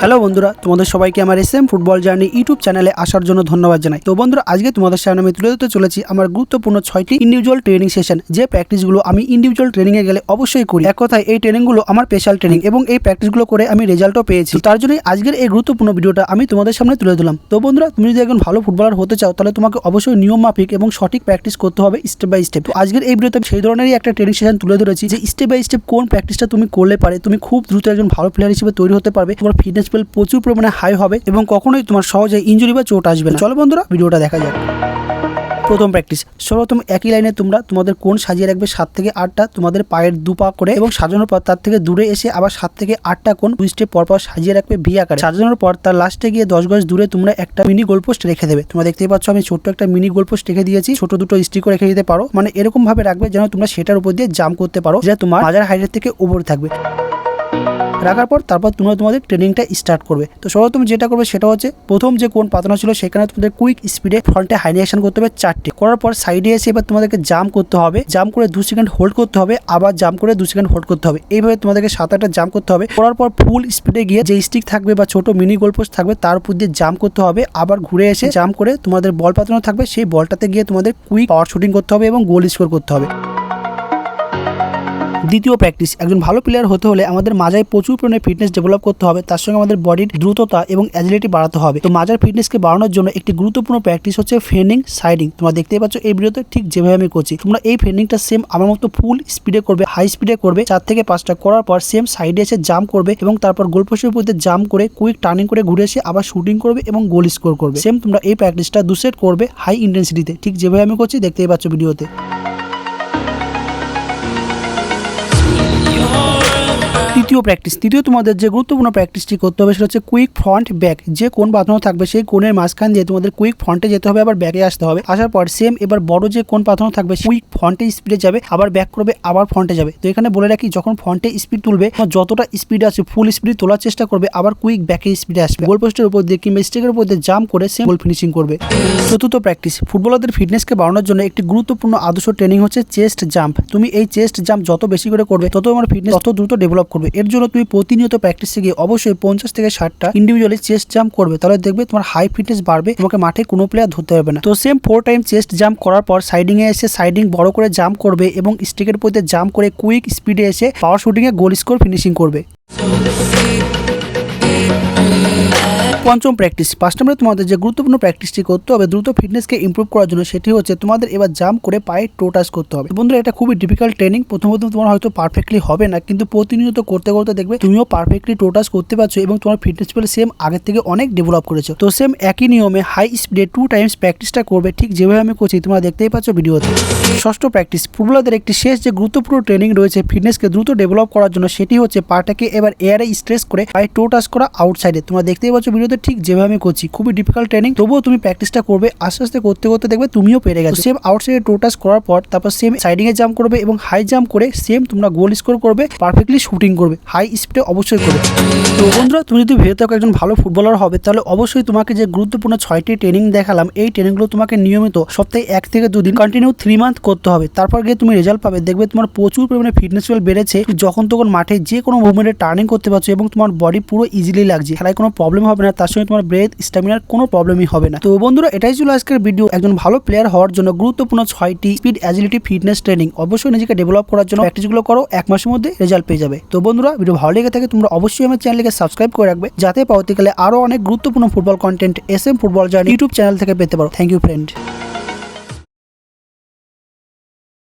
Hello বন্ধুরা, তোমাদের সবাইকে আমার এসএম ফুটবল জার্নি ইউটিউব চ্যানেলে আসার জন্য ধন্যবাদ জানাই। তো বন্ধুরা, আজকে তোমাদের সামনে আমি তুলে ধরতে চলেছি আমার গুরুত্বপূর্ণ 6টি ইন্ডিভিজুয়াল ট্রেনিং সেশন, যে প্র্যাকটিসগুলো আমি ইন্ডিভিজুয়াল ট্রেনিং এ গেলে অবশ্যই করি। এক কথায় এই ট্রেনিংগুলো আমার স্পেশাল ট্রেনিং এবং এই প্র্যাকটিসগুলো করে আমি রেজাল্টও পেয়েছি। তার জন্যই আজকের এই গুরুত্বপূর্ণ ভিডিওটা আমি তোমাদের সামনে তুলে দিলাম। তো বন্ধুরা, তুমি যদি একজন ভালো ফুটবলার হতে চাও তাহলে তোমাকে অবশ্যই নিয়ম মাফিক এবং সঠিক প্র্যাকটিস করতে হবে স্টেপ বাই স্টেপ। তো আজকের এই ভিডিওতে সেই ধরনেরই একটা ট্রেনিং সেশন তুলে ধরেছি যে স্টেপ বাই স্টেপ কোন প্র্যাকটিসটা তুমি করলে পারে তুমি খুব দ্রুত একজন ভালো প্লেয়ার হিসেবে তৈরি হতে পারবে, তোমার ফিটনেস লেভেল প্রচুর পরিমাণে হাই হবে এবং কখনোই তোমার সহজে ইনজুরি বা চোট আসবে না। চলো বন্ধুরা, ভিডিওটা দেখা যাক। প্রথম প্র্যাকটিস, সর্বপ্রথম একই লাইনে তোমরা তোমাদের কোণ সাজিয়ে রাখবে 7 থেকে 8টা তোমাদের পায়ের দুপা করে, এবং সাজানোর পর তার থেকে দূরে এসে আবার 7 থেকে 8টা কোণ 2 স্টেপ পরপর সাজিয়ে রাখবে ভি আকারে। সাজানোর পর তার লাস্টে গিয়ে 10 গজ দূরে তোমরা একটা মিনি গোলপোস্ট রেখে দেবে। তোমরা দেখতেই পাচ্ছ আমি ছোট্ট একটা মিনি গোলপোস্ট রেখে দিয়েছি, ছোট দুটো স্টিকও রেখে দিতে পারো, মানে এরকম ভাবে রাখবে যেন তোমরা সেটার উপর দিয়ে জাম্প করতে পারো, যেটা তোমার মাজার হাইটের থেকে উপরে থাকবে। রাখার পর তারপর তোমরা তোমাদের ট্রেনিংটা স্টার্ট করবে। তো সর্বপ্রথম যেটা করবে সেটা হচ্ছে প্রথম যে কোণ পাতানো ছিল সেখানে তোমাদের কুইক স্পিডে ফ্রন্টে হাই অ্যাকশন করতে হবে 4টি। করার পর সাইডে এসে এবার তোমাদেরকে জাম্প করতে হবে, জাম্প করে 2 সেকেন্ড হোল্ড করতে হবে, আবার জাম্প করে 2 সেকেন্ড হোল্ড করতে হবে। এইভাবে তোমাদেরকে 7-8টা জাম্প করতে হবে। করার পর ফুল স্পিডে গিয়ে যে স্টিক থাকবে বা ছোট মিনি গোলপোস্ট থাকবে তার উপর দিয়ে জাম্প করতে হবে, আবার ঘুরে এসে জাম্প করে তোমাদের বল পাতানো থাকবে সেই বলটাতে গিয়ে তোমাদের কুইক পাওয়ার শুটিং করতে হবে এবং গোল স্কোর করতে হবে। দ্বিতীয় প্র্যাকটিস, একজন ভালো প্লেয়ার হতে হলে আমাদের মাজায় প্রচুর পরিমাণে ফিটনেস ডেভেলপ করতে হবে, তার সঙ্গে আমাদের বডির দ্রুততা এবং অ্যাজিলিটি বাড়াতে হবে। তো মাজার ফিটনেসকে বাড়ানোর জন্য একটি গুরুত্বপূর্ণ প্র্যাকটিস হচ্ছে ফেন্ডিং সাইডিং। তোমরা দেখতেই পাচ্ছ এই ভিডিওতে ঠিক যেভাবে আমি করছি, তোমরা এই ফেন্ডিংটা সেম আমার মতো ফুল স্পিডে করবে, হাই স্পিডে করবে। 4 থেকে 5টা করার পর সেম সাইডে এসে জাম্প করবে এবং তারপর গোলপোস্টের উপর দিয়ে জাম্প করে কুইক টার্নিং করে ঘুরে এসে আবার শুটিং করবে এবং গোল স্কোর করবে। সেম তোমরা এই প্র্যাকটিসটা 2 সেট করবে হাই ইন্টেন্সিটিতে, ঠিক যেভাবে আমি করছি দেখতেই পাচ্ছ ভিডিওতে। তৃতীয় প্র্যাকটিস, তৃতীয় তোমাদের যে গুরুত্বপূর্ণ প্র্যাকটিসটি করতে হবে সেটা হচ্ছে কুইক ফ্রন্ট ব্যাক। যে কোণ পাতানো থাকবে সেই কোণের মাঝখান দিয়ে তোমাদের কুইক ফ্রন্টে যেতে হবে, আবার ব্যাকে আসতে হবে। আসার পর সেম এবার বড় যে কোণ পাতানো থাকবে কুইক ফ্রন্টে স্পিডে যাবে, আবার ব্যাক করবে, আবার ফ্রন্টে যাবে। তো এখানে বলে রাখি, যখন ফ্রন্টে স্পিড তুলবে যতটা স্পিড আছে ফুল স্পিড তোলার চেষ্টা করবে, আবার কুইক ব্যাকে স্পিডে আসবে। গোল পোস্টের উপর দিয়ে কিংবা স্টিকের উপর দিয়ে জাম্প করে সেম গোল ফিনিশিং করবে। চতুর্থ প্র্যাকটিস, ফুটবলারদের ফিটনেসকে বাড়ানোর জন্য একটি গুরুত্বপূর্ণ আদর্শ ট্রেনিং হচ্ছে চেস্ট জাম্প। তুমি এই চেস্ট জাম্প যত বেশি করে করবে তত তোমার ফিটনেস তত দ্রুত ডেভেলপ করবে। এর জন্য তুমি প্রতিনিয়ত প্র্যাকটিসে গিয়ে অবশ্যই 50 থেকে 60টা ইন্ডিভিজুয়ালি চেস্ট জাম্প করবে, তাহলে দেখবে তোমার হাই ফিটনেস বাড়বে, তোমাকে মাঠে কোনো প্লেয়ার ধরতে পারবে না। তো সেম 4 টাইম চেস্ট জাম্প করার পর সাইডিং এ এসে সাইডিং বড় করে জাম্প করবে এবং স্টিকের উপর দিয়ে জাম্প করে কুইক স্পিডে এসে পাওয়ার শুটিং এ গোল স্কোর ফিনিশিং করবে। পঞ্চম প্র্যাকটিস, 5 নম্বরে তোমাদের যে গুরুত্বপূর্ণ প্র্যাকটিসটি করতে হবে দ্রুত ফিটনেসকে ইমপ্রুভ করার জন্য সেটি হচ্ছে তোমাদের এবার জাম্প করে পায়ে টো টাচ করতে হবে। বন্ধুরা, এটা খুবই ডিফিকাল্ট ট্রেনিং। প্রথম তোমার হয়তো পারফেক্টলি হবে না, কিন্তু প্রতিনিয়ত করতে করতে দেখবে তুমিও পারফেক্টলি টো টাচ করতে পারছো এবং তোমার ফিটনেস লেভেল সেম আগের থেকে অনেক ডেভেলপ করেছো। তো সেম একই নিয়মে হাই স্পিডে 2 টাইমস প্র্যাকটিসটা করবে, ঠিক যেভাবে আমি করছি তোমরা দেখতেই পাচ্ছ ভিডিওতে। ষষ্ঠ প্র্যাকটিস, ফুটবলারদের একটি শেষ যে গুরুত্বপূর্ণ ট্রেনিং রয়েছে ফিটনেসকে দ্রুত ডেভেলপ করার জন্য, সেটি হচ্ছে পাটাকে এবার এয়ারে স্ট্রেস করে পায়ে টো টাচ করা আউটসাইডে। তোমরা দেখতেই পাচ্ছ ভিডিওতে ঠিক যেভাবে আমি করছি। খুবই ডিফিকাল্ট ট্রেনিং, তবুও তুমি প্র্যাকটিসটা করবে, আস্তে আস্তে করতে করতে দেখবে তুমিও পেরে গেছো। সেম আউটসাইডে টো টাচ করার পর তারপর সেম সাইডিং এ জাম্প করবে এবং হাই জাম্প করে সেম তোমরা গোল স্কোর করবে, পারফেক্টলি শুটিং করবে, হাই স্পিডে অবশ্যই করবে। তো বন্ধুরা, তুমি যদি ভেবে থাকো একজন ভালো ফুটবলার হবে তাহলে অবশ্যই তোমাকে যে গুরুত্বপূর্ণ 6টি ট্রেনিং দেখালাম এই ট্রেনিংগুলো তোমাকে নিয়মিত সপ্তাহে 1 থেকে 2 দিন কন্টিনিউ 3 মান্থ করতে হবে। তারপর গিয়ে তুমি রেজাল্ট পাবে, দেখবে তোমার প্রচুর পরিমাণে ফিটনেস লেভেল বেড়েছে, যখন তখন মাঠে যে কোনো মুভমেন্টে টার্নিং করতে পারছো এবং তোমার বডি পুরো ইজিলি লাগছে, খেলায় কোনো প্রবলেম হবে না, তার সঙ্গে তোমার ব্রেথ স্ট্যামিনার কোনো প্রবলেমই হবে না। তো বন্ধুরা, এটাই ছিল আজকের ভিডিও। একজন ভালো প্লেয়ার হওয়ার জন্য গুরুত্বপূর্ণ 6টি স্পিড অ্যাজিলিটি ফিটনেস ট্রেনিং। অবশ্যই নিজেকে ডেভেলপ করার জন্য প্র্যাকটিসগুলো করো, 1 মাসের মধ্যে রেজাল্ট পেয়ে যাবে। তো বন্ধুরা, ভিডিও ভালো লেগে থাকে তোমরা অবশ্যই আমার চ্যানেলকে সাবস্ক্রাইব করে রাখবে, যাতে পরবর্তীকালে আরো অনেক গুরুত্বপূর্ণ football content SM football journey YouTube channel থেকে পেতে পারো। Thank you friend.